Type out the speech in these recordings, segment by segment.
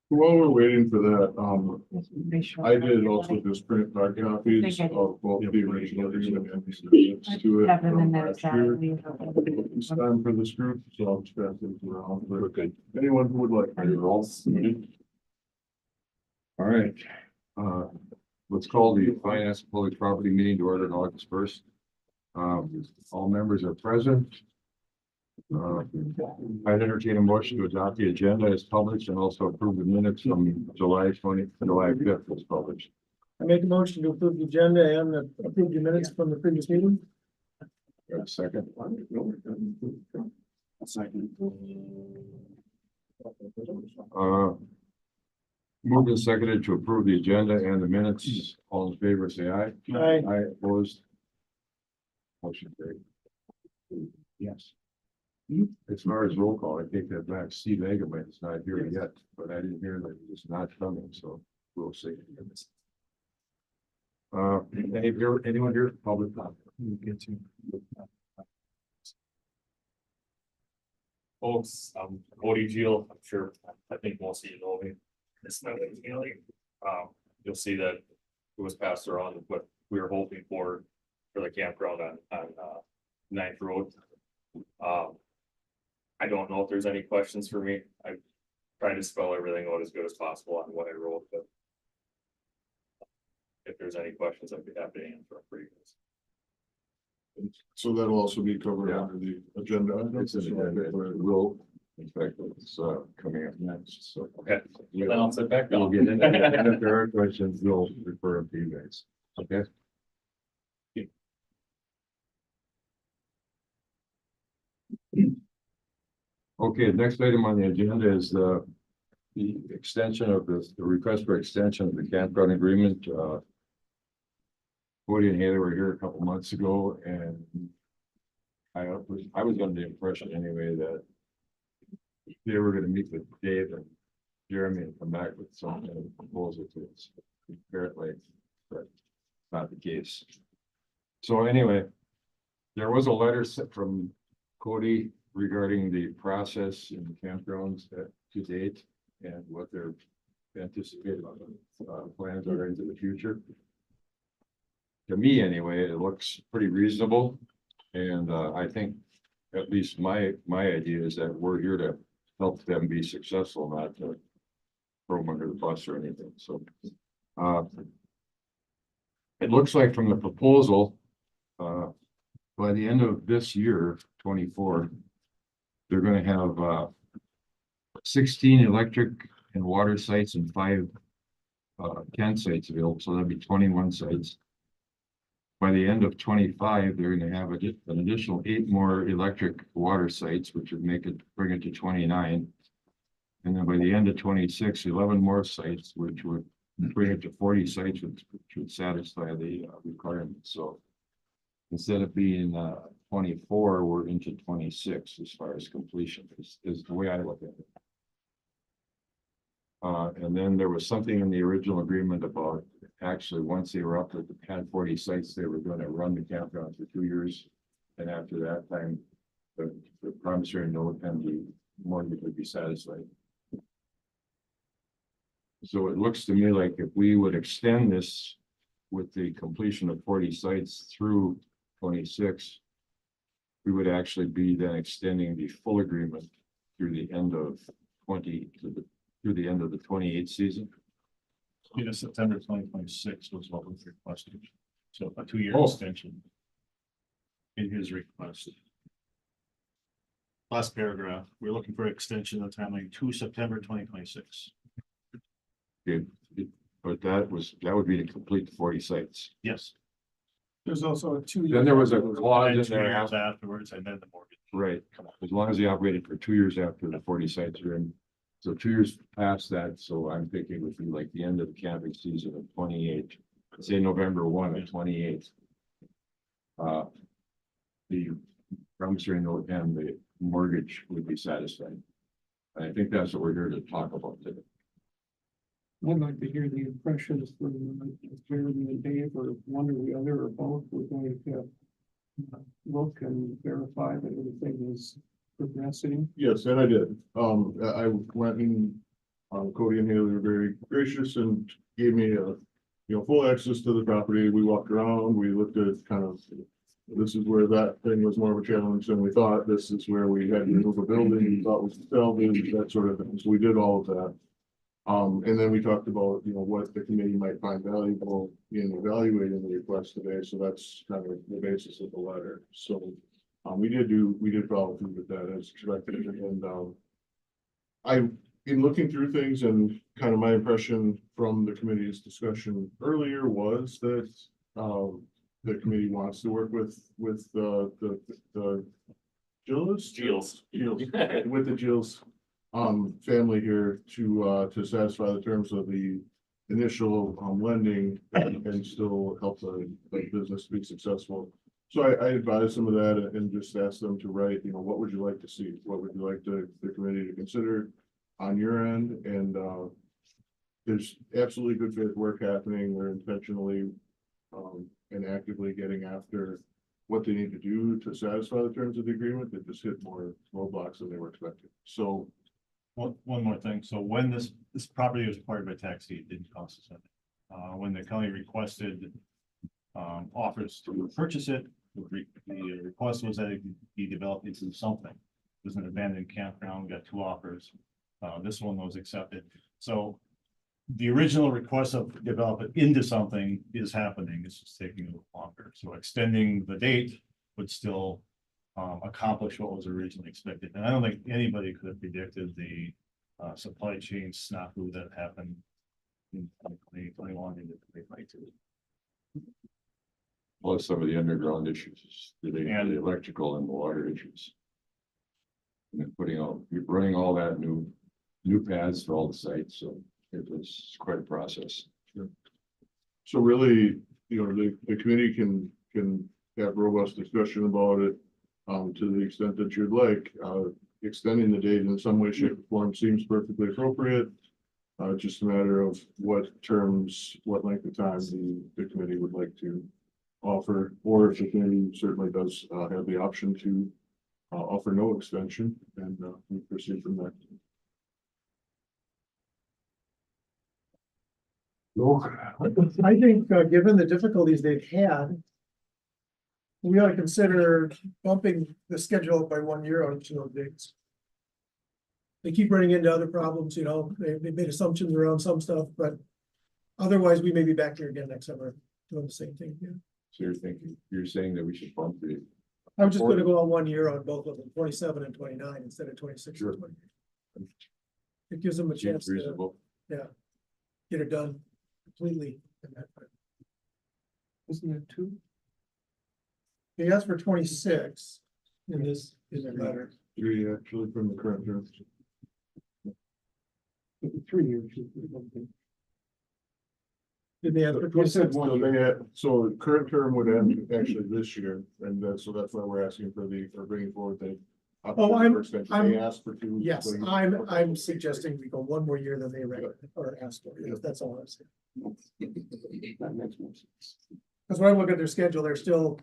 While we're waiting for that, I did also just print hard copies of both the original agreement and the amendments to it. Have them in from there. last year. It's time for this group, so I'll just pass it around for anyone who would like. All right, let's call the finance and public property meeting to order on August 1st. All members are present. I'd entertain a motion to adopt the agenda as published and also approve the minutes from July 5th as published. I make a motion to approve the agenda and approve the minutes from the previous meeting. Got a second? Moved and seconded to approve the agenda and the minutes. All in favor, say aye. Aye. Aye, opposed. Motion carried. Yes. As far as roll call, I take that back. Steve Egerman is not here yet, but I didn't hear that he's not coming, so we'll see. Anyone here? Public comment? Folks, Cody Geel, I'm sure, I think most of you know me. It's not really, you'll see that it was passed around what we were hoping for the campground on 9th Road. I don't know if there's any questions for me. I tried to spell everything out as good as possible on what I wrote, but if there's any questions, I'd be happy to answer for you guys. So that'll also be covered Yeah. under the agenda. It's an agenda. We'll, in fact, it's coming up next, so. Okay, then I'll sit back We'll down. get into it. And if there are questions, we'll refer them to you guys, okay? Okay, the next item on the agenda is the extension of the request for extension of the campground agreement. Cody and Haley were here a couple months ago, and I was under the impression anyway that they were gonna meet with Dave and Jeremy and come back with some kind of proposal to us. Apparently, but not the case. So anyway, there was a letter sent from Cody regarding the process in the campgrounds to date and what their anticipated plans are into the future. To me, anyway, it looks pretty reasonable, and I think at least my idea is that we're here to help them be successful, not to throw them under the bus or anything. So it looks like from the proposal, by the end of this year, 24, they're going to have 16 electric and water sites and 5 tent sites available. So that'd be 21 sites. By the end of 25, they're going to have an additional 8 more electric water sites, which would bring it to 29. And then by the end of 26, 11 more sites, which would bring it to 40 sites, which would satisfy the requirements. So instead of being 24, we're into 26 as far as completion is the way I look at it. And then there was something in the original agreement about actually once they were up to had 40 sites, they were going to run the campground for 2 years. And after that time, the promissory note and the mortgage would be satisfied. So it looks to me like if we would extend this with the completion of 40 sites through 26, we would actually be then extending the full agreement through the end of through the end of the 28 season. September 2026 was what was requested. So a 2-year Oh. extension. In his request. Last paragraph, we're looking for extension of timeline to September 2026. Good. But that would be to complete the 40 sites. Yes. There's also a 2-year. Then there was a clause And in 2 there. years afterwards, and then the mortgage. Right, as long as they operated for 2 years after the 40 sites are in. So 2 years past that, so I'm thinking it would be like the end of the camping season of 28, say November 1 of 28. The promissory note and the mortgage would be satisfied. I think that's what we're here to talk about today. I'd like to hear the impressions from Jeremy and Dave, or one or the other, or both. We're going to look and verify that everything is progressing? Yes, and I did. I went and, Cody and Haley were very gracious and gave me full access to the property. We walked around, we looked at kind of, this is where that thing was more of a challenge than we thought. This is where we had to move a building, we thought was salvage, that sort of thing. So we did all of that. And then we talked about, what the committee might find valuable in evaluating the request today. So that's kind of the basis of the letter. So we did follow through with that as expected. And in looking through things and kind of my impression from the committee's discussion earlier was that the committee wants to work with the Gills with the Gills family here to satisfy the terms of the initial lending and still help the business be successful. So I advised some of that and just asked them to write, what would you like to see? What would you like the committee to consider on your end? And there's absolutely good faith work happening. We're intentionally and actively getting after what they need to do to satisfy the terms of the agreement. That just hit more roadblocks than they were expecting. So One more thing. So when this property was acquired by tax deed, it didn't cost us anything. When the county requested offers to purchase it, the request was that it be developed into something. It was an abandoned campground. We got 2 offers. This one was accepted. So the original request of develop it into something is happening. It's just taking a little longer. So extending the date would still accomplish what was originally expected. And I don't think anybody could have predicted the supply chain snafu that happened in 2021 into 2022. Plus some of the underground issues, the And- electrical and the water issues. And then you're running all that new paths for all the sites, so it was quite a process. So really, the committee can have robust discussion about it. To the extent that you'd like, extending the date in some way, shape, or form seems perfectly appropriate. Just a matter of what terms, what length of time the committee would like to offer, or if the committee certainly does have the option to offer no extension, and we proceed from there. I think, given the difficulties they've had, we ought to consider bumping the schedule up by 1 year on each of those dates. They keep running into other problems, they made assumptions around some stuff, but otherwise we may be back here again next summer doing the same thing again. So you're saying that we should bump the. I was just gonna go on 1 year on both of them, 27 and 29 instead of 26 Sure. and 28. It gives them a chance Seems to reasonable. get it done completely in that time. Isn't it 2? He asked for 26 in this letter. 3 actually from the current terms. 3 years. Did they ask for You said 26? one So year. so the current term would end actually this year, and so that's why we're asking for bringing forward the. Oh, They asked for 2. Yes, so you- I'm suggesting we go 1 more year than they or asked for, that's all I'm saying. That makes more sense. Because when I look at their schedule, they're still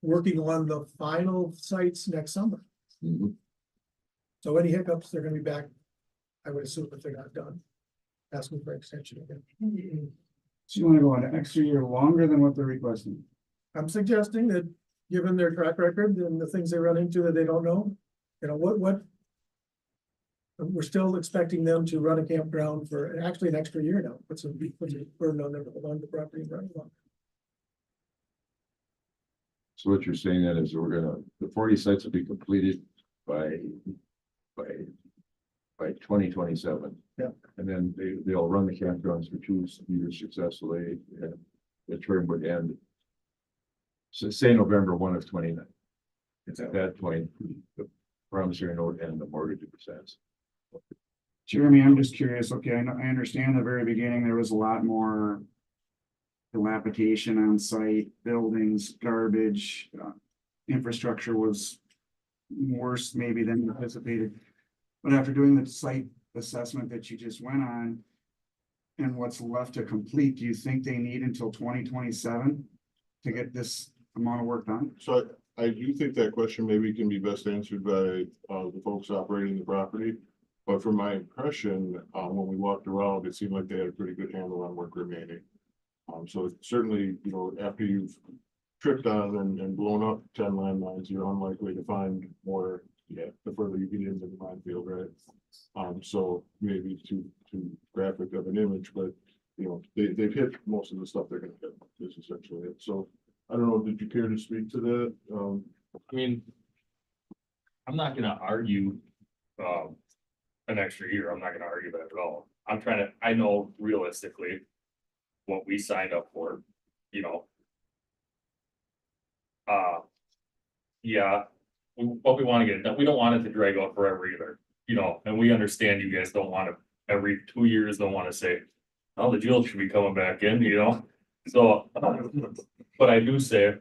working on the final sites next summer. Mhm. So any hiccups, they're gonna be back, I would assume, if they're not done. Asking for extension again. So you wanna go an extra year longer than what they're requesting? I'm suggesting that, given their track record and the things they run into that they don't know, what. We're still expecting them to run a campground for actually an extra year now, puts a burden on them to hold on to the property and run it long. So what you're saying then is the 40 sites will be completed by 2027. Yeah. And then they'll run the campgrounds for 2 years successfully, and the term would end. So say November 1 of 29. It's at that point, the promissory note and the mortgage says. Jeremy, I'm just curious, okay, I understand in the very beginning, there was a lot more dilapidation on site, buildings, garbage, infrastructure was worse maybe than anticipated. But after doing the site assessment that you just went on, and what's left to complete, do you think they need until 2027 to get this amount of work done? So I do think that question maybe can be best answered by, the folks operating the property. But from my impression, when we walked around, it seemed like they had a pretty good handle on work remaining. So certainly, you know, after you've tripped on and blown up 10 landmines, you're unlikely to find more, the further you get into the minefield, right? So maybe too graphic of an image, but, you know, they've hit most of the stuff they're gonna hit, is essentially it. So I don't know, did you care to speak to that? I mean, I'm not gonna argue, an extra year. I'm not gonna argue that at all. I know realistically what we signed up for, you know. Yeah, but we wanna get it done. We don't want it to drag out forever either, you know, and we understand you guys don't wanna, every 2 years, don't wanna say, oh, the jail should be coming back in, you know? So, but I do say,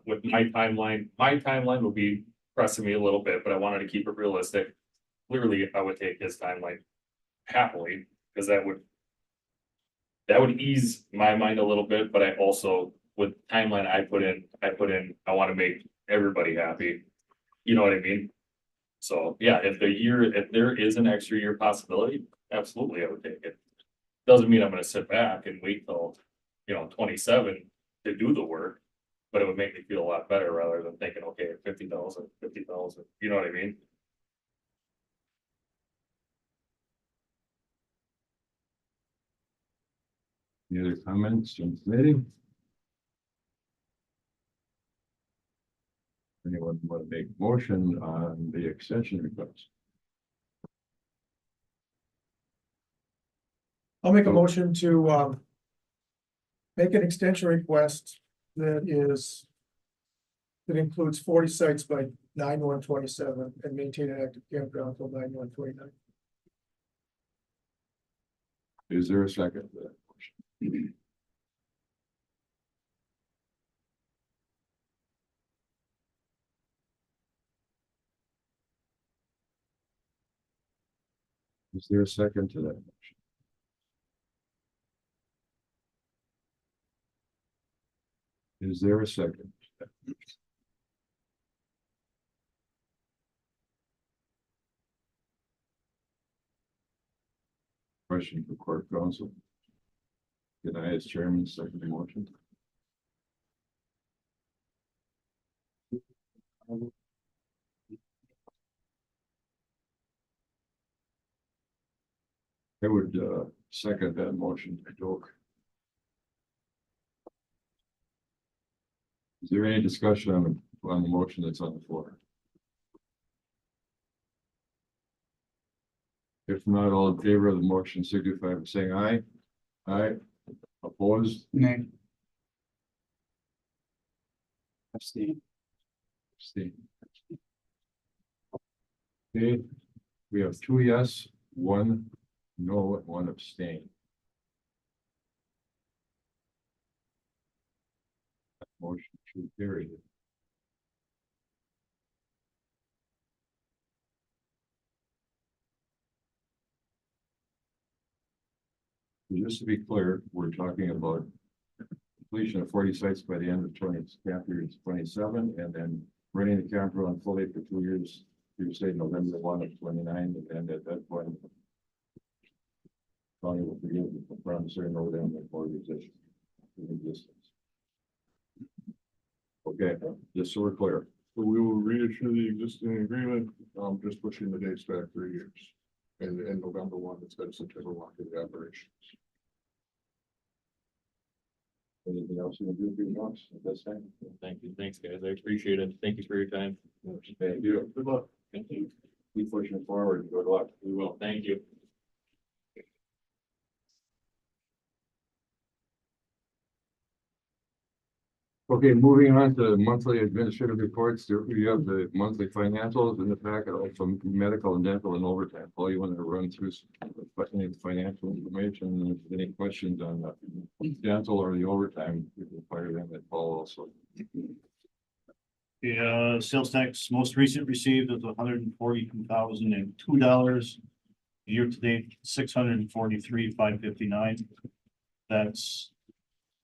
with my timeline will be pressing me a little bit, but I wanted to keep it realistic. Clearly, I would take his timeline happily, because that would ease my mind a little bit, but I also, with timeline I put in, I wanna make everybody happy. You know what I mean? So, yeah, if there is an extra year possibility, absolutely, I would take it. Doesn't mean I'm gonna sit back and wait till, you know, 27 to do the work. But it would make me feel a lot better rather than thinking, okay, 50,000, you know what I mean? Any other comments from the committee? Anyone want to make motion on the extension request? I'll make a motion to, make an extension request that includes 40 sites by 9/1/27 and maintain an active campground until 9/1/29. Is there a second to that motion? Is there a second to that motion? Is there a second? Question for court counsel. Can I, as chairman, second the motion? I would second that motion, joke. Is there any discussion on the motion that's on the floor? If not, all in favor of the motion signify by saying aye. Aye. Opposed? Nay. Abstain. Okay, we have 2 yes, 1 no, and 1 abstain. Motion to carry. Just to be clear, we're talking about completion of 40 sites by the end of 27, and then running the campground fully for 2 years. You say November 1 of 29, and at that point, County will begin to confirm certain ODM and organization in existence. Okay, just so we're clear. So we will reissue the existing agreement, just pushing the dates back 3 years. And November 1 instead of September 1 for the operations. Anything else you can do for your notes at this time? Thank you, thanks, guys, I appreciate it, thank you for your time. Thank you. Good luck. Thank you. Keep pushing it forward. Good luck. We will, thank you. Okay, moving on to monthly administrative reports. There we have the monthly financials in the packet, also medical and dental and overtime. Paul, you want to run through any financial information? And if there's any questions on the dental or the overtime, we can fire them at Paul also. The sales tax most recent received is $142,002. Year to date, $643,559. That's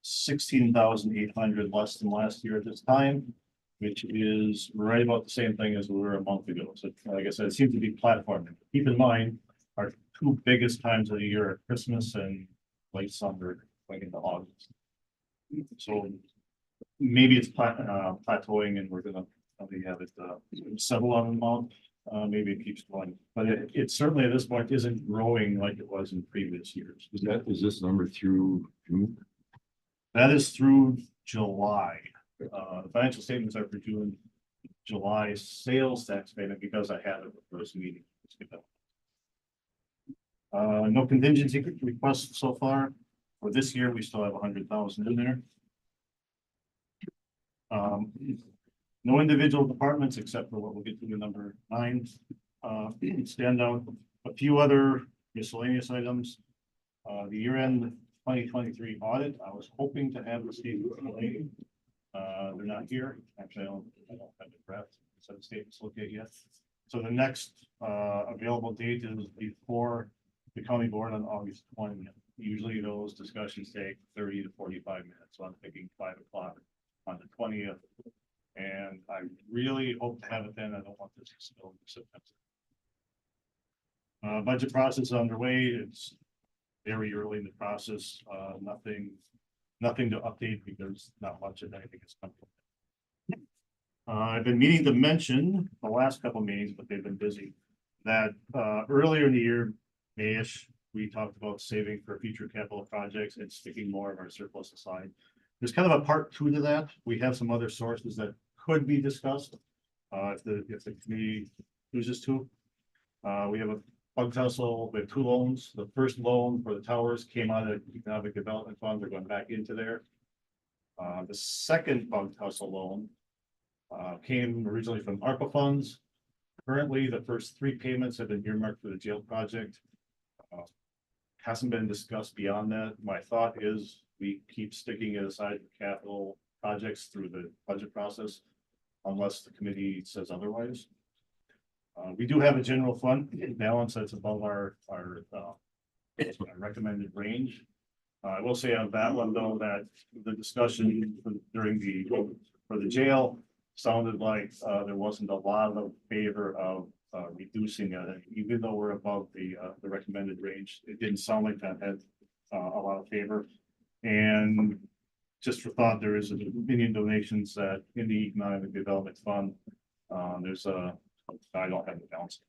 $16,800 less than last year at this time. which is right about the same thing as we were a month ago. So like I said, it seems to be platforming. Keep in mind, our two biggest times of the year are Christmas and late summer, like into August. So maybe it's plateauing and we're gonna probably have it settle on the amount. Maybe it keeps going, but it certainly at this point isn't growing like it was in previous years. Is this number through June? That is through July. The financial statements are for June, July sales tax payment because I had it at the first meeting. No contingency requests so far. For this year, we still have 100,000 in there. No individual departments except for what we'll get to the number 9. Stand out a few other miscellaneous items. The year-end 2023 audit, I was hoping to have the state. They're not here. Actually, I don't have the draft set of statements to look at yet. So the next available date is before the county board on August 20th. Usually those discussions take 30 to 45 minutes. So I'm thinking 5 o'clock on the 20th. And I really hope to have it then. I don't want this to spill into September. Budget process underway. It's very early in the process. Nothing to update because not much of anything has come. I've been meaning to mention the last couple of meetings, but they've been busy. That earlier in the year, May-ish, we talked about saving for future capital projects and sticking more of our surplus aside. There's kind of a part 2 to that. We have some other sources that could be discussed if the committee chooses to. We have a bug tussle. We have 2 loans. The first loan for the towers came out of the economic development fund. They're going back into there. The second bug tussle loan came originally from ARPA funds. Currently, the first 3 payments have been earmarked for the jail project. Hasn't been discussed beyond that. My thought is we keep sticking it aside for capital projects through the budget process unless the committee says otherwise. We do have a general fund balance that's above our recommended range. I will say on that one though, that the discussion during for the jail sounded like there wasn't a lot of favor of reducing it. Even though we're above the recommended range, it didn't sound like that had a lot of favor. And just for thought, there is a million donations that in the economic development fund. There's I don't have the balance.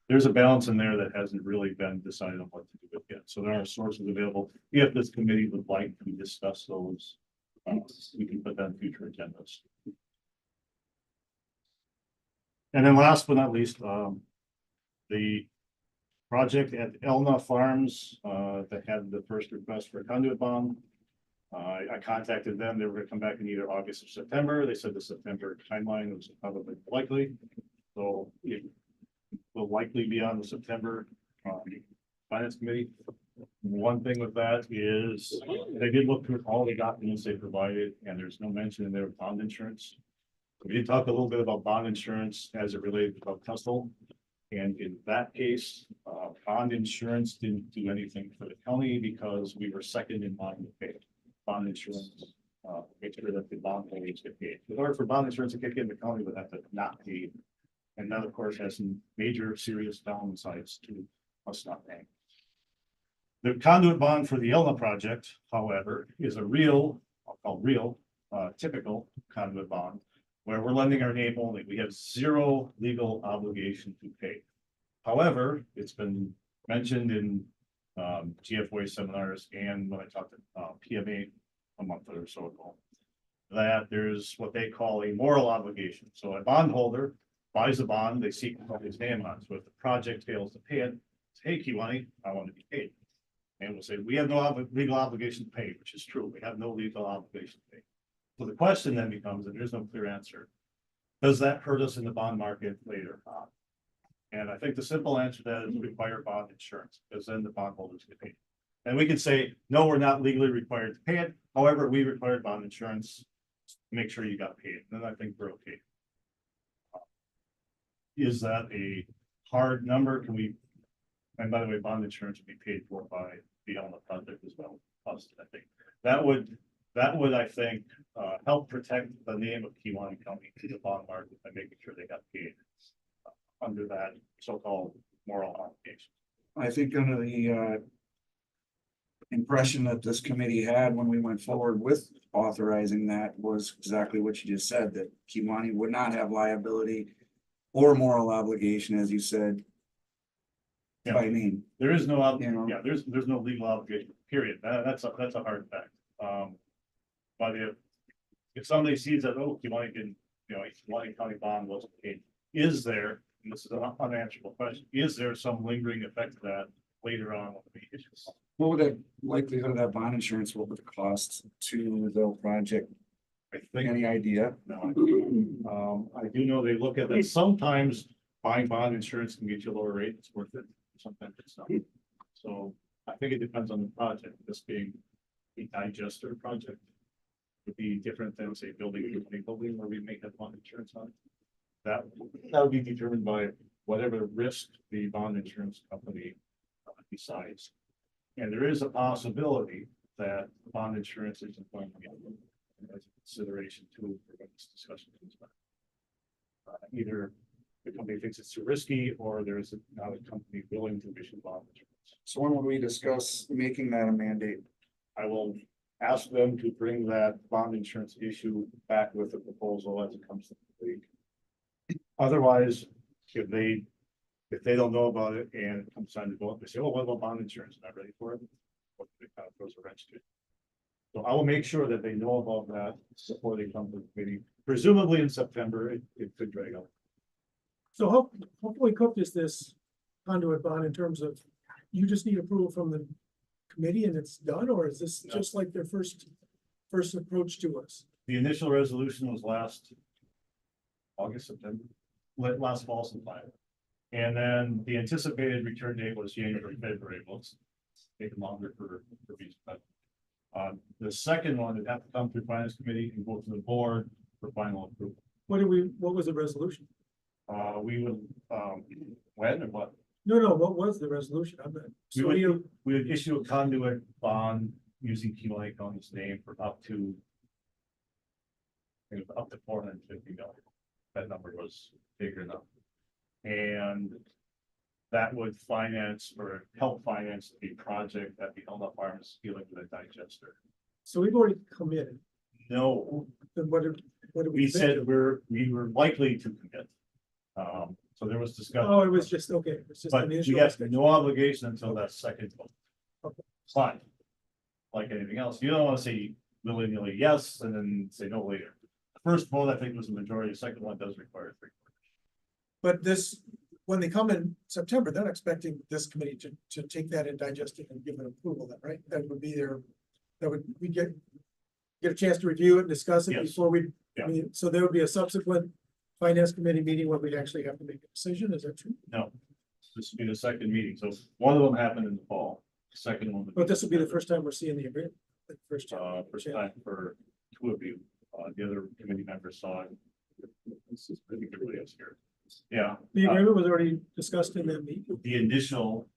There's a balance in there that hasn't really been decided on what to do with yet. So there are sources available. If this committee would like to discuss those, we can put that in future agendas. And then last but not least, the project at Elna Farms that had the first request for a conduit bond. I contacted them. They were going to come back in either August or September. They said the September timeline was probably likely. So it will likely be on the September Finance Committee. One thing with that is they did look through all the documents they provided, and there's no mention in there of bond insurance. We did talk a little bit about bond insurance as it related to Tussle. And in that case, bond insurance didn't do anything for the county because we were second in line to pay bond insurance. Make sure that the bond holders get paid. In order for bond insurance to kick in, the county would have to not pay. And that, of course, has some major serious downsides to us not paying. The conduit bond for the Elna project, however, is a real, I'll call real, typical conduit bond, where we're lending our name only. We have zero legal obligation to pay. However, it's been mentioned in GFOA seminars and when I talked to PMA a month or so ago, that there's what they call a moral obligation. So a bondholder buys a bond, they seek to put his name on. So if the project fails to pay it, say, hey, Kewaunee, I want to be paid. And we'll say, we have no legal obligation to pay, which is true. We have no legal obligation to pay. So the question then becomes, and there's no clear answer, does that hurt us in the bond market later on? And I think the simple answer to that is require bond insurance, because then the bondholders get paid. And we can say, no, we're not legally required to pay it. However, we required bond insurance to make sure you got paid. Then I think we're okay. Is that a hard number? Can we, and by the way, bond insurance would be paid for by the Elna project as well. Us, I think that would that would, I think, help protect the name of Kewaunee County to the bond market by making sure they got paid under that so-called moral obligation. I think under the impression that this committee had when we went forward with authorizing that was exactly what you just said, that Kewaunee would not have liability or moral obligation, as you said. Yeah. By name, There is no, You know? yeah, there's no legal obligation, period. That's a hard fact. But if somebody sees that, oh, Kewaunee didn't, Kewaunee County bond wasn't paid, is there, and this is an unanswerable question, is there some lingering effect of that later on with the issues? what would the likelihood of that bond insurance, what would it cost to the project? I think, Any idea? no, I do know they look at that. Sometimes buying bond insurance can get you a lower rate. It's worth it. Sometimes it's not. So I think it depends on the project. This being a digester project would be different than, say, building a building where we may have bond insurance on. That would be determined by whatever risk the bond insurance company decides. And there is a possibility that bond insurance isn't going to be as a consideration too for when this discussion comes back. Either the company thinks it's too risky, or there's not a company willing to issue bond insurance. So when would we discuss making that a mandate? I will ask them to bring that bond insurance issue back with a proposal as it comes to the league. Otherwise, if they don't know about it and it comes time to vote, they say, oh, what about bond insurance? Not ready for it. It kind of throws a wrench to it. So I will make sure that they know about that before they come to the meeting. Presumably in September, it could drag out. So hopefully Cook is this conduit bond in terms of, you just need approval from the committee and it's done, or is this No. just like their first approach to us? The initial resolution was last August, September, last fall sometime. And then the anticipated return date was January, February. Well, it's taken longer for these, but the second one would have to come through finance committee and go to the board for final approval. What was the resolution? We would, when or what? No, what was the resolution? I'm not, so you, We would issue a conduit bond using Kewaunee County's name for up to $450. That number was big enough. And that would finance or help finance the project that the Elma Farm is dealing with a digester. so we've already committed, No, then what did we? we say? said we were likely to commit. So there was discussion. Oh, it was just, okay, it was just But an we initial. have no obligation until that second vote. Okay. Fine. Like anything else, you don't want to say willy-nilly yes and then say no later. The first vote, I think, was the majority, the second one does require 3/4. But this, when they come in September, they're expecting this committee to take that and digest it and give it approval, then, right? That would be their, we get a chance to review it and discuss it Yes. before we, Yeah. so there would be a subsequent finance committee meeting where we'd actually have to make a decision, is that true? No, this would be the second meeting, so one of them happened in the fall, the second one. But this will be the first time we're seeing the agreement. The first time. First time for two of you, the other committee members saw it. This is pretty good, everybody else here. Yeah. The agreement was already discussed in that meeting. The initial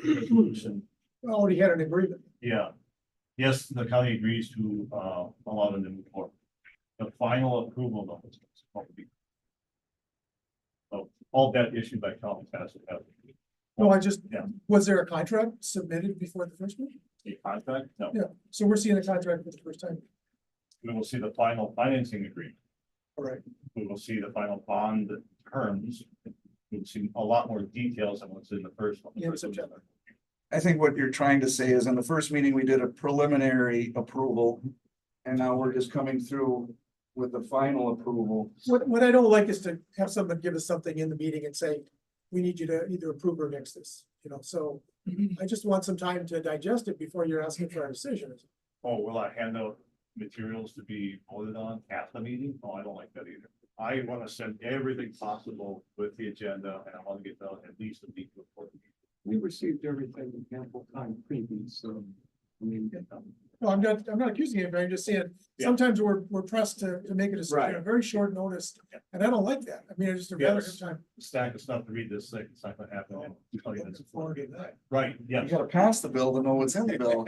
resolution, We already had an agreement. yeah. Yes, the county agrees to allow them to move forward. The final approval though is supposed to be. So all debt issued by county has to have No, I just, Yeah. was there a contract submitted before the first meeting? a contract. No, Yeah, so we're seeing a contract for the first time. we will see the final financing agreement. All right. We will see the final bond terms. We'll see a lot more details than what's in the first one. In September. I think what you're trying to say is in the first meeting, we did a preliminary approval. And now we're just coming through with the final approval. What I don't like is to have someone give us something in the meeting and say, we need you to either approve or nix this, so. I just want some time to digest it before you're asking for our decision. Oh, will I hand out materials to be voted on at the meeting? Oh, I don't like that either. I want to send everything possible with the agenda and I want to get done at least a week before the meeting. We received everything in ample time previous, so, I mean, No, I'm not accusing you, but I'm just saying, Yeah. sometimes we're pressed to make a decision Right. at very short notice, and I don't like that. I mean, I just rather have Yes. time. Stack of stuff to read this thing. It's not going to happen in 20 minutes. Looking forward to that. Right, You yes. gotta pass the bill to know what's in the bill.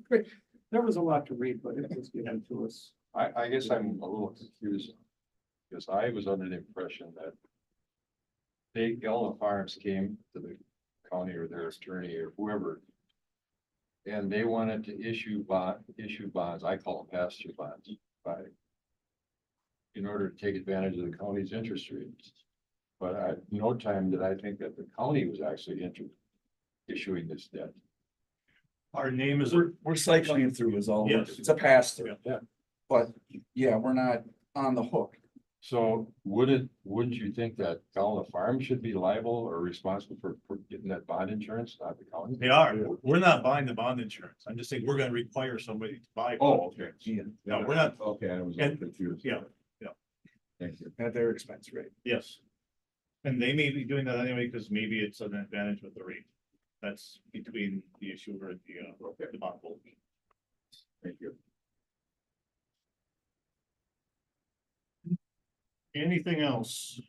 Great. There was a lot to read, but it was given to us. I guess I'm a little confused. Because I was under the impression that Big Yellow Farms came to the county or their attorney or whoever. And they wanted to issue bonds, I call them pass-through bonds, in order to take advantage of the county's interest rates. But at no time did I think that the county was actually issuing this debt. Our name is, We're cycling through is all, Yes. it's a pass through. Yeah. But yeah, we're not on the hook. So wouldn't you think that Galena Farm should be liable or responsible for getting that bond insurance, not the county? they are, we're not buying the bond insurance. I'm just saying, we're gonna require somebody to buy. Oh, okay. No, we're not, Okay, I was a And- little confused. yeah, Thank you. At their expense, right? yes. And they may be doing that anyway, because maybe it's an advantage with the rate. That's between the issuer and the bond holder. Thank you. Anything else?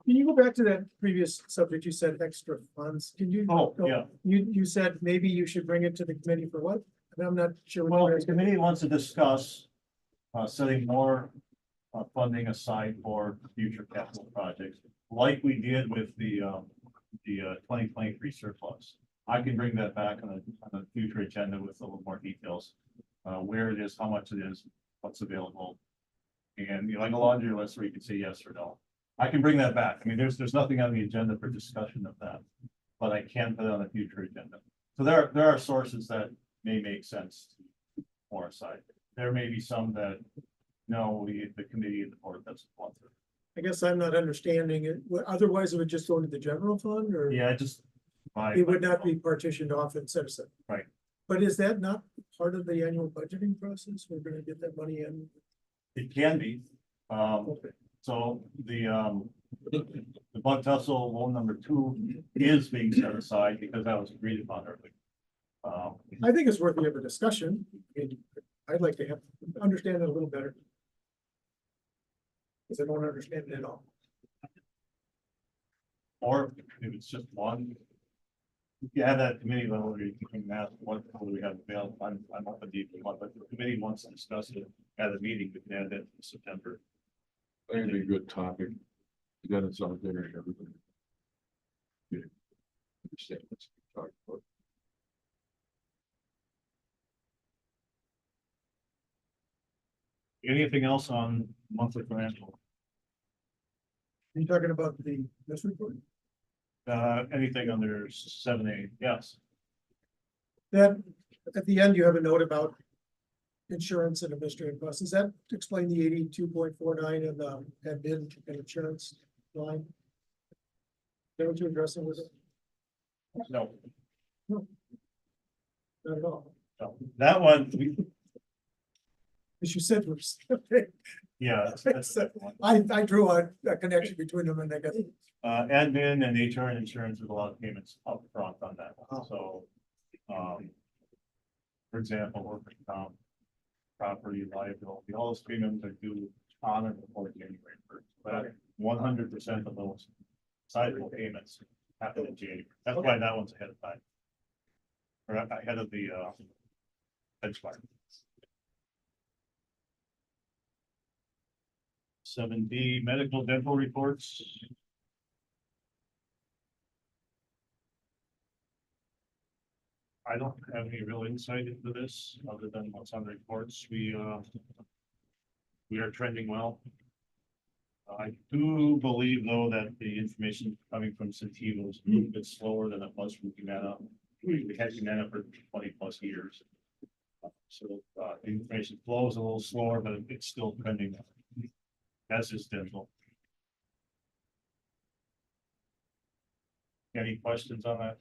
Can you go back to that previous subject? You said extra funds. Can you? Oh, yeah. You said maybe you should bring it to the committee for what? And I'm not sure. Well, what the you guys- committee wants to discuss setting more funding aside for future capital projects, like we did with the 2023 surplus. I can bring that back on a future agenda with a little more details, where it is, how much it is, what's available. And like a laundry list where you can say yes or no. I can bring that back. I mean, there's nothing on the agenda for discussion of that, but I can put it on a future agenda. So there are sources that may make sense to more aside. There may be some that, no, the committee and the board doesn't want to. I guess I'm not understanding it. Otherwise, it would just go into the general fund or? Yeah, just. It would not be partitioned off and set aside. Right. But is that not part of the annual budgeting process? We're gonna get that money in. It can be. So the Bud Tussle loan number 2 is being set aside because that was agreed upon earlier. I think it's worthy of a discussion. I mean, I'd like to understand it a little better. Because I don't understand it at all. Or if it's just one. If you have that committee level where you can ask what do we have available, I'm open to even one, but if the committee wants to discuss it at a meeting, we can add that in September. I think it'd be a good topic. Then it's out there and everything. Yeah. Understand what's being talked about. Anything else on monthly financial? Are you talking about this report? Anything under 7A? Yes. Then, at the end, you have a note about insurance and administrative costs. Does that explain the 82.49 in the admin and insurance line? Is that what you're addressing with it? No. Not at all. No. That one, As you said, yeah, that's I drew a connection between them and I guess. admin and HR and insurance with a lot of payments up front on that. So, for example, workers' comp, property liability, all those premiums are due on or before January 1st. But 100% of those sizable payments happen in January. That's why that one's ahead of time. Or ahead of the benchmark. 7D, medical dental reports. I don't have any real insight into this, other than what's on the reports. We are trending well. I do believe, though, that the information coming from Centevo is a little bit slower than it was from Humana. We had Humana for 20+ years. So the information flows a little slower, but it's still trending. As is dental. Any questions on that?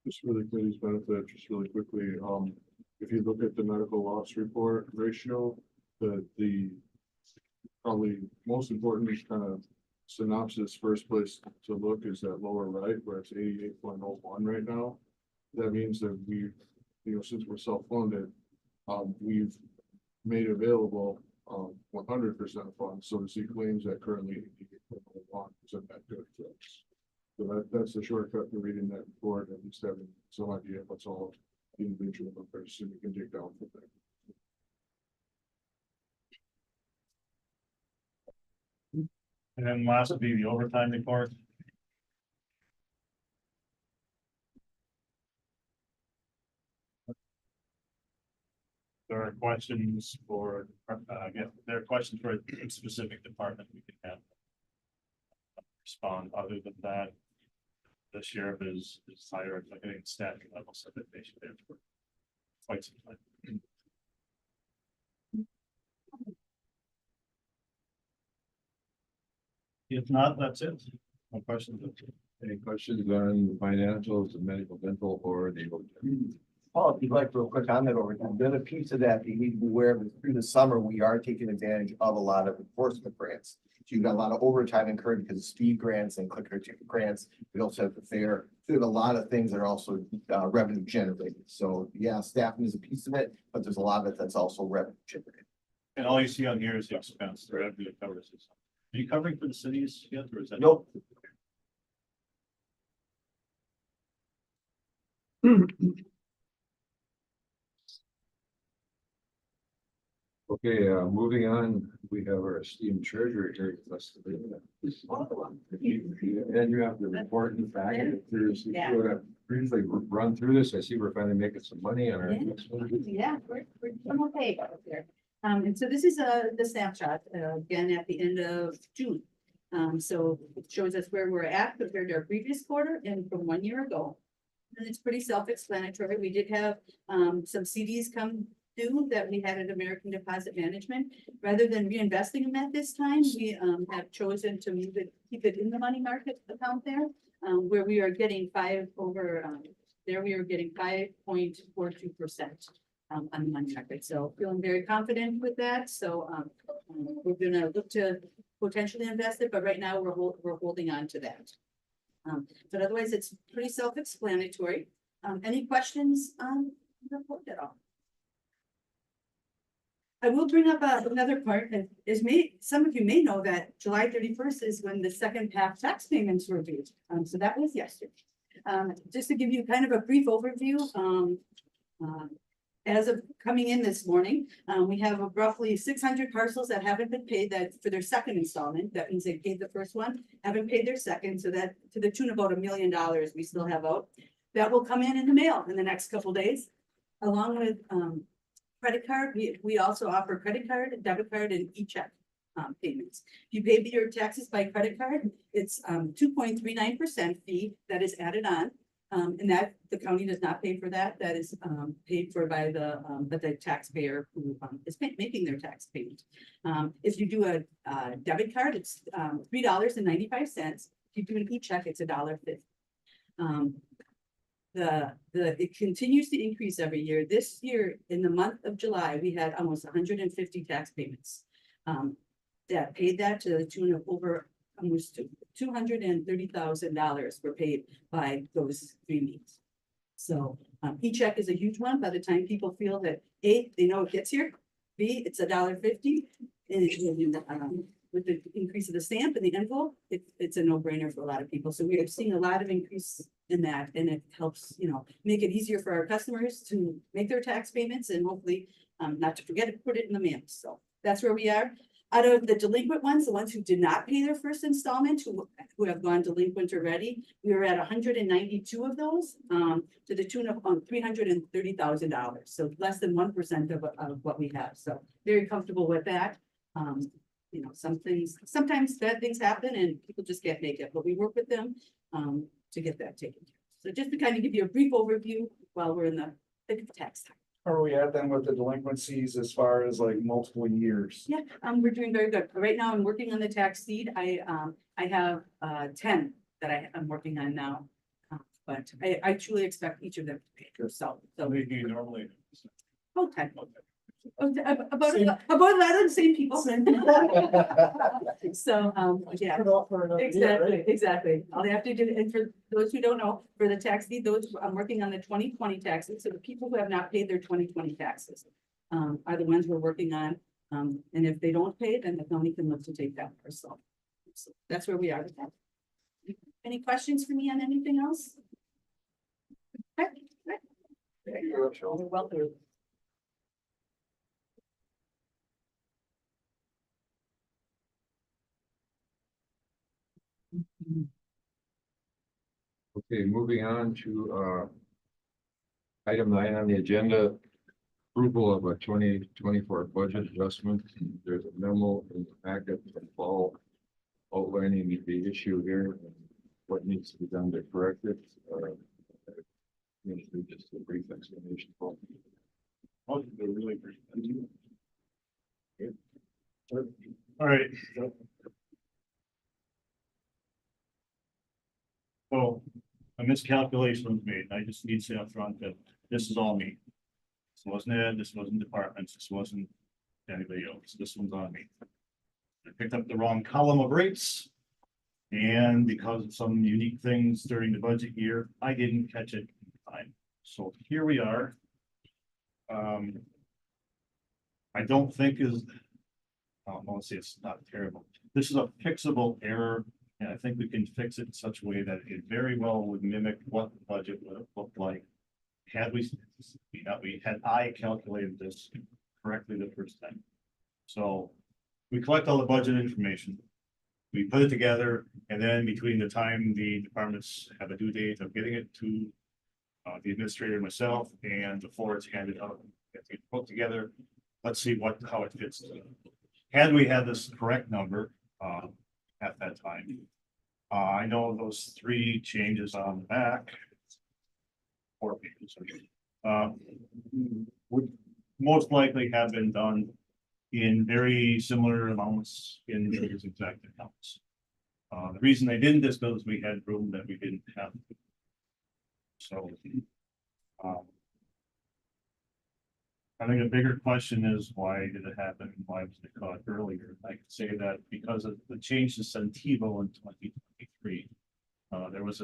Just for the committee's benefit, just really quickly, if you look at the medical loss report ratio, the probably most important kind of synopsis, first place to look is that lower right, where it's 88.01 right now. That means that we've, since we're self-funded, we've made available 100% of funds, so to see claims that currently 88.01 isn't that good for us. So that's the shortcut to reading that report, at least having some idea of what's all individual, but so we can dig down from there. And then last would be the overtime report. There are questions for, again, there are questions for a specific department we can have. Respond, other than that. The sheriff is higher, I think, staffing level, so that they should have for quite some time. If not, that's it. No questions. Any questions on the financials, the medical, dental, or the? Paul, if you'd like real quick on that overtime, the other piece of that you need to be aware of is through the summer, we are taking advantage of a lot of enforcement grants. So you've got a lot of overtime incurred because of speed grants and clicker ticket grants. We also have the fair. So we have a lot of things that are also revenue generated. So yeah, staffing is a piece of it, but there's a lot of it that's also revenue generated. And all you see on here is the expense, the revenue covers this. Are you covering for the cities yet, or is that? Nope. Okay, moving on, we have our esteemed treasurer here with us today. And you have the report in the back. If you would briefly run through this, I see we're finally making some money on our. Yeah, we're doing okay out there. And so this is the snapshot, again, at the end of June. So it shows us where we're at compared to our previous quarter and from 1 year ago. And it's pretty self-explanatory. We did have some CDs come due that we had at American Deposit Management. Rather than reinvesting them at this time, we have chosen to move it, keep it in the money market account there, where we are getting there we are getting 5.42% on the money market. So feeling very confident with that. So we're gonna look to potentially invest it, but right now we're holding on to that. But otherwise, it's pretty self-explanatory. Any questions on the report at all? I will bring up another part that is some of you may know that July 31st is when the second half tax payments were due. So that was yesterday. Just to give you kind of a brief overview, as of coming in this morning, we have roughly 600 parcels that haven't been paid that for their second installment. That means they paid the first one, haven't paid their second. So that to the tune of about $1 million we still have out. That will come in the mail in the next couple days, along with credit card. We also offer credit card, debit card, and e-check payments. If you pay your taxes by credit card, it's 2.39% fee that is added on. And that the county does not pay for that. That is paid for by the taxpayer who is making their tax payment. If you do a debit card, it's $3.95. If you do an e-check, it's $1.50. It continues to increase every year. This year, in the month of July, we had almost 150 tax payments that paid that to the tune of over almost $230,000 were paid by those 3 means. So e-check is a huge one. By the time people feel that A, they know it gets here, B, it's $1.50, and with the increase of the stamp and the envelope, it's a no-brainer for a lot of people. So we have seen a lot of increase in that, and it helps, make it easier for our customers to make their tax payments and hopefully not to forget to put it in the mail. So that's where we are. Out of the delinquent ones, the ones who did not pay their first installment, who have gone delinquent already, we were at 192 of those, to the tune of $330,000. So less than 1% of what we have. So very comfortable with that. Sometimes bad things happen and people just can't make it, but we work with them to get that taken care of. So just to kind of give you a brief overview while we're in the thick of tax time. How are we at then with the delinquencies as far as like multiple years? Yeah, we're doing very good. Right now, I'm working on the tax deed. I have 10 that I'm working on now. But I truly expect each of them to pay. So They do normally. okay. About a lot of the same people. So, yeah. Put off for another year, right? Exactly. All they have to do, and for those who don't know, for the tax deed, I'm working on the 2020 taxes. So the people who have not paid their 2020 taxes are the ones we're working on. And if they don't pay, then the county can look to take that parcel. So that's where we are with that. Any questions for me on anything else? Okay. You're welcome. Okay, moving on to, item 9 on the agenda. Approval of a 2024 budget adjustment. There's a memo in the packet from Paul outlining the issue here and what needs to be done to correct it. Just a brief explanation. Paul. I'll do a really brief. All right. So a miscalculation was made. I just need to say up front that this is all me. This wasn't Ed, this wasn't departments, this wasn't anybody else. This one's on me. I picked up the wrong column of rates. And because of some unique things during the budget year, I didn't catch it in time. So here we are. I don't think is, I want to say it's not terrible. This is a fixable error, and I think we can fix it in such a way that it very well would mimic what the budget would have looked like had I calculated this correctly the first time. So we collect all the budget information. We put it together, and then between the time the departments have a due date of getting it to the administrator, myself, and before it's handed out, it's put together. Let's see how it fits. Had we had this correct number at that time, I know those 3 changes on the back, 4 pages, would most likely have been done in very similar amounts in those exact accounts. The reason they didn't is because we had room that we didn't have. So, I think a bigger question is why did it happen? Why was it caught earlier? I could say that because of the change to Centivo in 2023. There was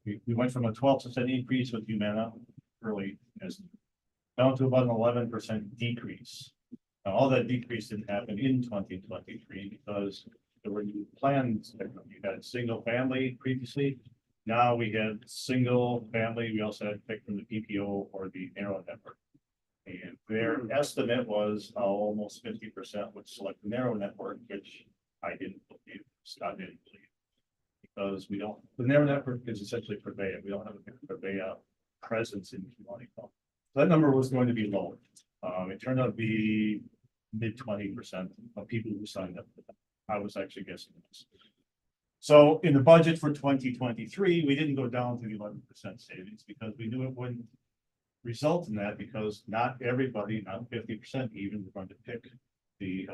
we went from a 12% increase with Humana early as down to about an 11% decrease. Now, all that decrease didn't happen in 2023 because there were new plans. You had single family previously. Now we had single family. We also had picked from the PPO or the narrow network. And their estimate was almost 50% would select the narrow network, which I didn't believe, Scott didn't believe. Because the narrow network is essentially Purveya. We don't have a Purveya presence in Kewaunee. So that number was going to be lower. It turned out to be mid 20% of people who signed up for that. I was actually guessing this. So in the budget for 2023, we didn't go down to the 11% savings because we knew it wouldn't result in that because not everybody, not 50% even, were going to pick the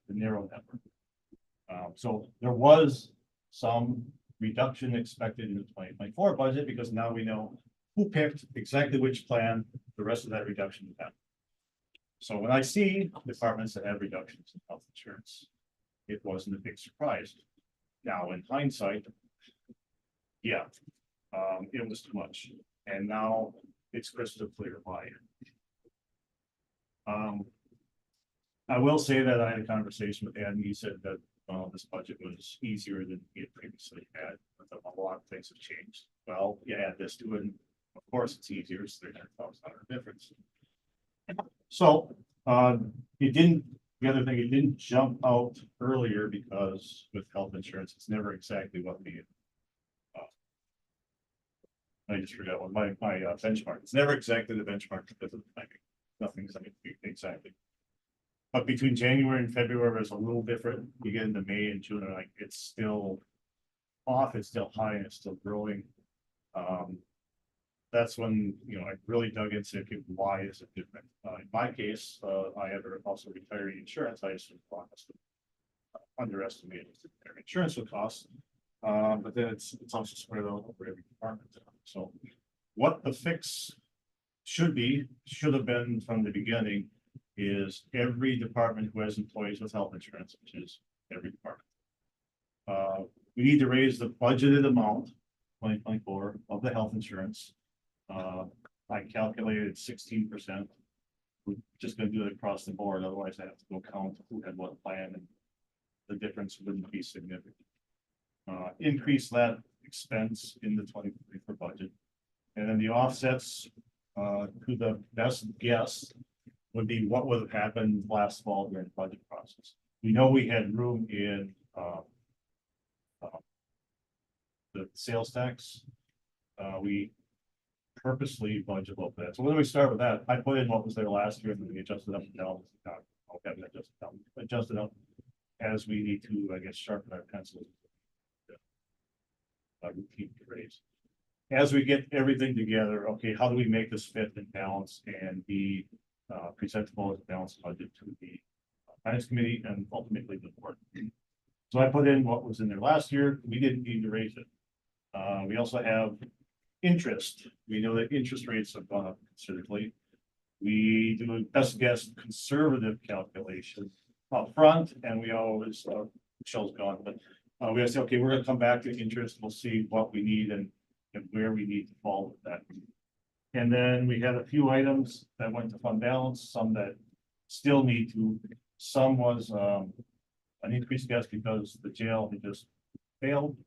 narrow network. So there was some reduction expected in the 2024 budget because now we know who picked exactly which plan the rest of that reduction would happen. So when I see departments that have reductions in health insurance, it wasn't a big surprise. Now in hindsight, yeah, it was too much. And now it's crystal clear why. I will say that I had a conversation with Ed and he said that this budget was easier than he had previously had. A lot of things have changed. Well, you add this to it, and of course it's easier. It's $300,000 difference. So the other thing, it didn't jump out earlier because with health insurance, it's never exactly what the I just forgot what my benchmark. It's never exactly the benchmark because of the timing. Nothing's exactly. But between January and February is a little different. You get into May and June, like it's still off, it's still high, and it's still growing. That's when I really dug into why is it different. In my case, I have also retiree insurance. I just underestimated their insurance would cost. But then it's also spread out over every department. So what the fix should have been from the beginning is every department who has employees with health insurance, which is every department. We need to raise the budgeted amount 2024 of the health insurance. I calculated 16%. We're just going to do it across the board. Otherwise, I have to go count who had what plan, and the difference wouldn't be significant. Increase that expense in the 2024 budget. And then the offsets, to the best guess, would be what would have happened last fall during the budget process. We know we had room in, the sales tax. We purposely budget up that. So when we start with that, I put in what was there last year and then we adjusted up and down. Okay, adjusted up as we need to, I guess, sharpen our pencils. Routine raise. As we get everything together, okay, how do we make this fit and balance and be presentable as a balanced budget to the finance committee and ultimately the board? So I put in what was in there last year. We didn't need to raise it. We also have interest. We know that interest rates have gone up considerably. We do a best guess conservative calculation up front, and we always, Michelle's gone, but we gotta say, okay, we're gonna come back to interest. We'll see what we need and where we need to fall with that. And then we had a few items that went to fund balance, some that still need to, some was an increased guess because the jail had just failed.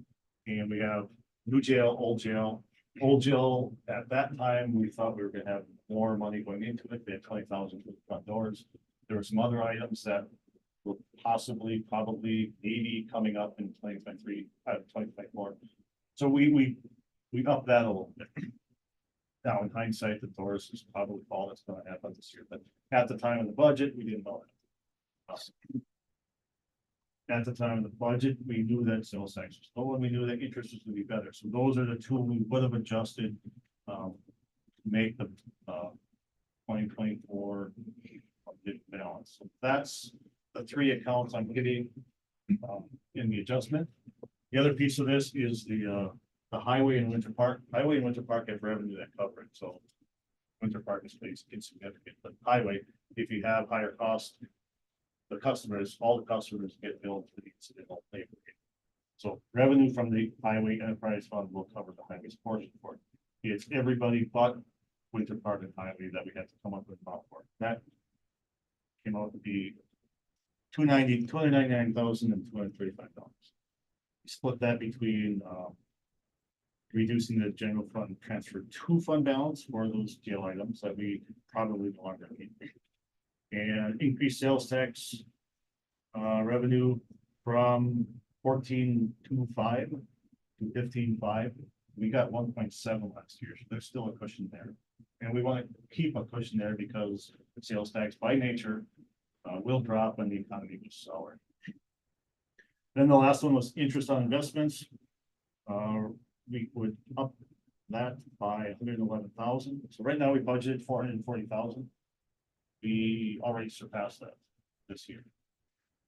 And we have new jail, old jail. Old jail, at that time, we thought we were gonna have more money going into it. They had 20,000 for the front doors. There were some other items that will possibly, probably, maybe coming up in 2023, 2024. So we upped that a little bit. Now, in hindsight, the doors is probably all that's gonna happen this year, but at the time of the budget, we didn't know that. At the time of the budget, we knew that sales tax was low and we knew that interest was gonna be better. So those are the two we would have adjusted to make the 2024 budget balance. So that's the three accounts I'm getting in the adjustment. The other piece of this is the highway in Winter Park. Highway in Winter Park have revenue that cover it, so Winter Park is pretty insignificant, but highway, if you have higher costs, the customers, all the customers get billed for the incidental labor. So revenue from the highway enterprise fund will cover the highway's portion for it. It's everybody but Winter Park and highway that we had to come up with about for. That came out to be $299,000 and $235. We split that between reducing the general fund transfer to fund balance for those jail items that we probably no longer need. And increased sales tax revenue from 14.25 to 15.5. We got 1.7 last year, so there's still a cushion there. And we want to keep a cushion there because the sales tax by nature will drop when the economy goes sour. Then the last one was interest on investments. We would up that by 111,000. So right now we budgeted 440,000. We already surpassed that this year.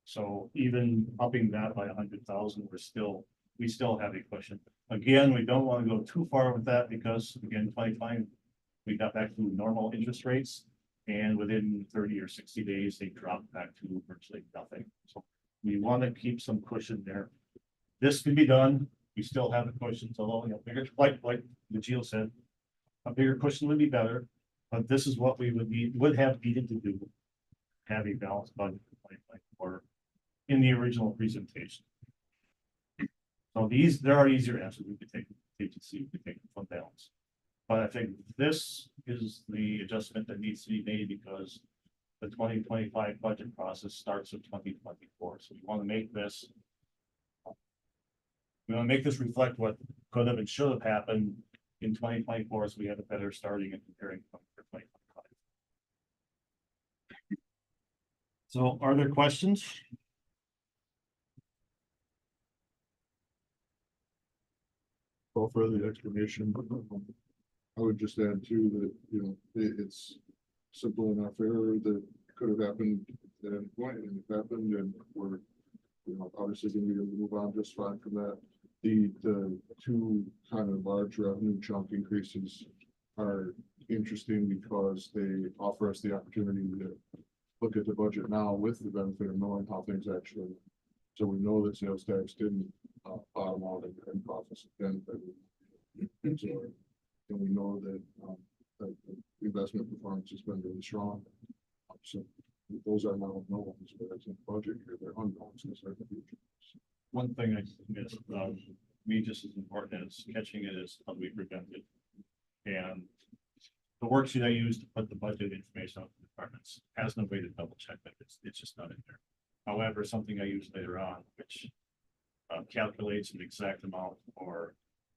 So even upping that by 100,000, we still have a cushion. Again, we don't want to go too far with that because again, 2020, we got back to normal interest rates. And within 30 or 60 days, they dropped back to virtually nothing. So we want to keep some cushion there. This can be done. We still have a cushion, so bigger, like the Geo said, a bigger cushion would be better. But this is what we would have needed to do. Have a balanced budget for 2024 in the original presentation. So there are easier answers we could take to see if we take from balance. But I think this is the adjustment that needs to be made because the 2025 budget process starts in 2024. So we want to make this. We want to make this reflect what could have and should have happened in 2024, so we have a better starting and comparing point for 2025. So are there questions? Well, for the explanation, I would just add too that, it's simple enough error that could have happened at any point and it happened and we're, obviously going to be able to move on just fine from that. The two kind of large revenue chunk increases are interesting because they offer us the opportunity to look at the budget now with the benefit of knowing how things actually. So we know that sales tax didn't bottom out and profits benefited. So, and we know that the investment performance has been really strong. So those are now knowns, but as in budget here, they're unknowns because they're the future. One thing I missed, me just as important as catching it is how we prevent it. And the worksheet I used to put the budget information on the departments has no way to double check that. It's just not in there. However, something I use later on, which calculates an exact amount or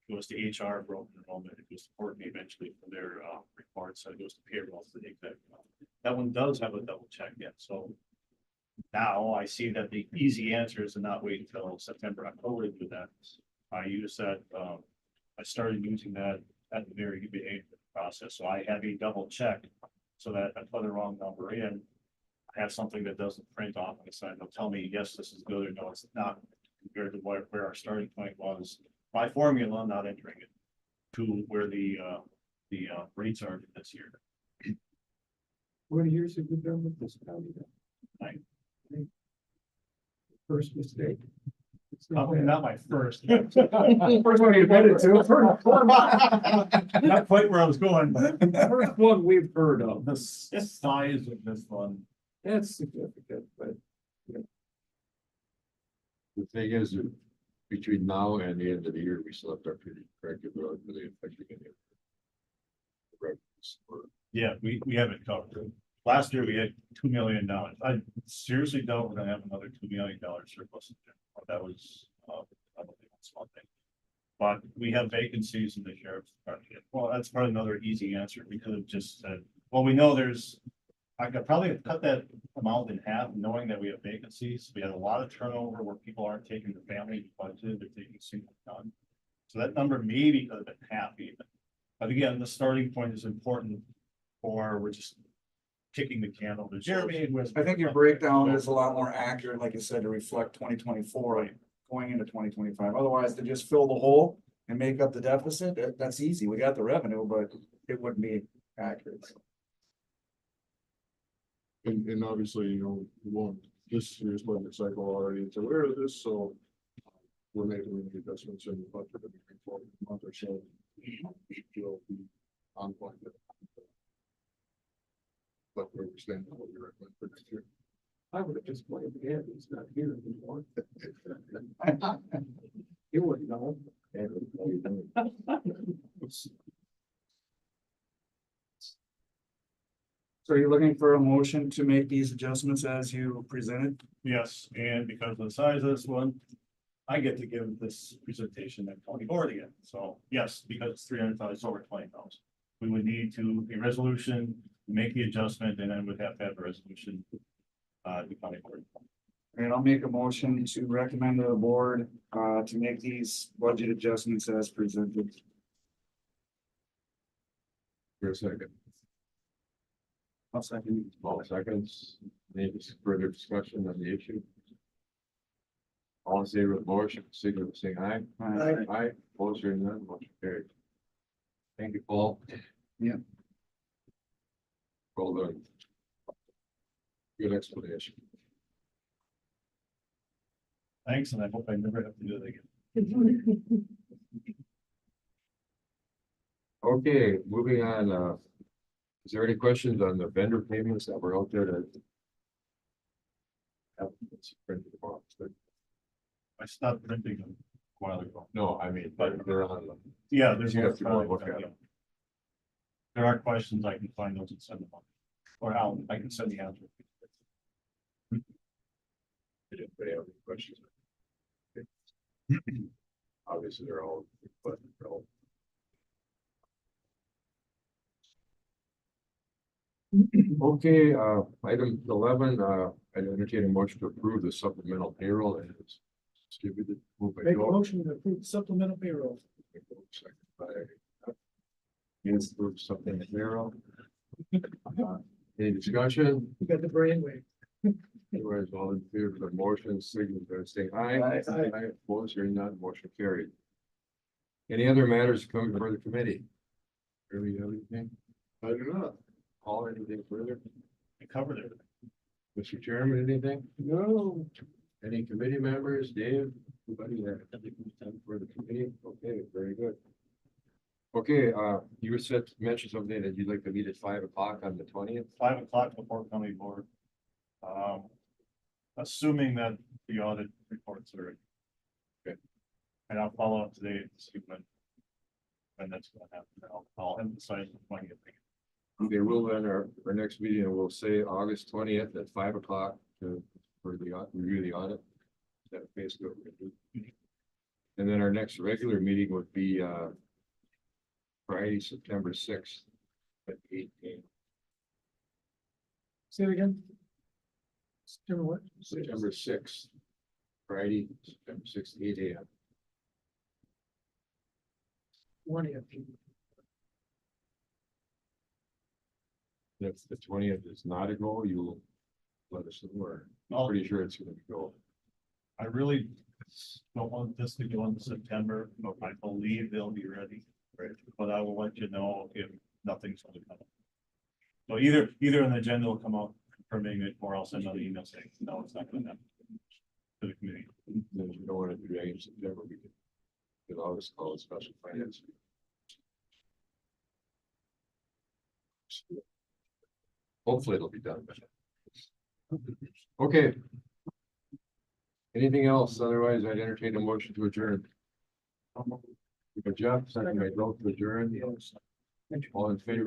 goes to HR for open enrollment, it goes to Courtney eventually for their reports, so it goes to payroll for the exact amount. That one does have a double check yet, so now I see that the easy answer is to not wait until September, October to do that. I use that, I started using that at the very beginning of the process, so I have a double check so that if I put the wrong number in, I have something that doesn't print off on the side. They'll tell me, yes, this is good, or no, it's not, compared to where our starting point was. My formula, I'm not entering it to where the rates are for this year. What years have you done with this county? Nine. First mistake. It's Probably bad. not my first. First one you admitted to. Not quite where I was going, but First one we've heard of. the size of this one. That's significant, but The thing is, that between now and the end of the year, we still have to pretty corrective really affecting any of the revenues or Yeah, we have it covered. Last year we had $2 million. I seriously doubt we're gonna have another $2 million surplus. in general. That was, I don't think that's one thing. But we have vacancies in the sheriff's department. Well, that's probably another easy answer. We could have just said, well, we know I could probably have cut that amount in half, knowing that we have vacancies. We had a lot of turnover where people aren't taking the family budget, they're taking single done. So that number maybe could have been half even. But again, the starting point is important, or we're just kicking the can over. Jeremy. I think your breakdown is a lot more accurate, like you said, to reflect 2024 going into 2025. Otherwise, to just fill the hole and make up the deficit, that's easy. We got the revenue, but it wouldn't be accurate. And obviously, you know, we won't, this year's budget cycle already, it's aware of this, so we're making the adjustments in the budget that we bring forward in a month or so. We'll be on point. But where we stand, what we recommend for next year. I would have just blamed him. He's not here anymore. He wouldn't know. So you're looking for a motion to make these adjustments as you presented? Yes, and because of the size of this one, I get to give this presentation at county board again. So yes, because it's 300,000, it's over 20,000. We would need a resolution, make the adjustment, and then we'd have to have a resolution. The county board. And I'll make a motion to recommend to the board, to make these budget adjustments as presented. for a second. I'll second. All seconds, any further discussion on the issue? All in favor of the motion, signal by saying aye. Aye. Aye, opposed, hearing none, motion carried. Thank you, Paul. Yeah. Well done. Good explanation. Thanks, and I hope I never have to do that again. Okay, moving on, is there any questions on the vendor payments that were out there that? It's printed off, but I stopped printing them a while ago. no, I mean, but they're on the. Yeah, there's. You more have to go and look at yeah. There are questions, I can find those and send them on. Or I can send the answer. Did anybody have any questions? Obviously, they're all, but they're all. Okay, item 11, I entertain a motion to approve the supplemental payroll and it's distributed. Moved by Make a Joe, motion to approve supplemental payroll. second by Yes, approve supplemental payroll. Any discussion? We got the brainwave. Otherwise, all in favor of the motion, signal by saying aye. Aye. Opposed, hearing none, motion carried. Any other matters coming before the committee? Do you have anything? I do not. Paul, anything further? I covered everything. Mr. Chairman, anything? No, Any committee members? Dave? Anybody that have anything for the committee? Okay, very good. Okay, you said, mentioned something that you'd like to meet at 5 o'clock on the 20th. 5 o'clock before county board. Assuming that the audit reports are. Okay. And I'll follow up today to see when that's gonna happen. I'll emphasize the 20th thing. Okay, we'll, at our next meeting, we'll say August 20th at 5 o'clock for the review the audit. That basically what we're gonna do. And then our next regular meeting would be, Friday, September 6th at 8 a.m. Say it again. September what? September 6th, Friday, September 6th, 8 a.m. 20th. If the 20th is not a goal, you'll let us know. Or I'm I'll- pretty sure it's gonna go. I really don't want this to go into September, but I believe they'll be ready. Right. But I will let you know if nothing's going to come up. So either an agenda will come out confirming it, or I'll send another email saying, no, it's not gonna happen. To the committee. Then if you don't want to do that in September, we can always call a special finance. Hopefully it'll be done. Okay. Anything else? Otherwise, I'd entertain a motion to adjourn. Jeff, second by Joe to adjourn. All in favor?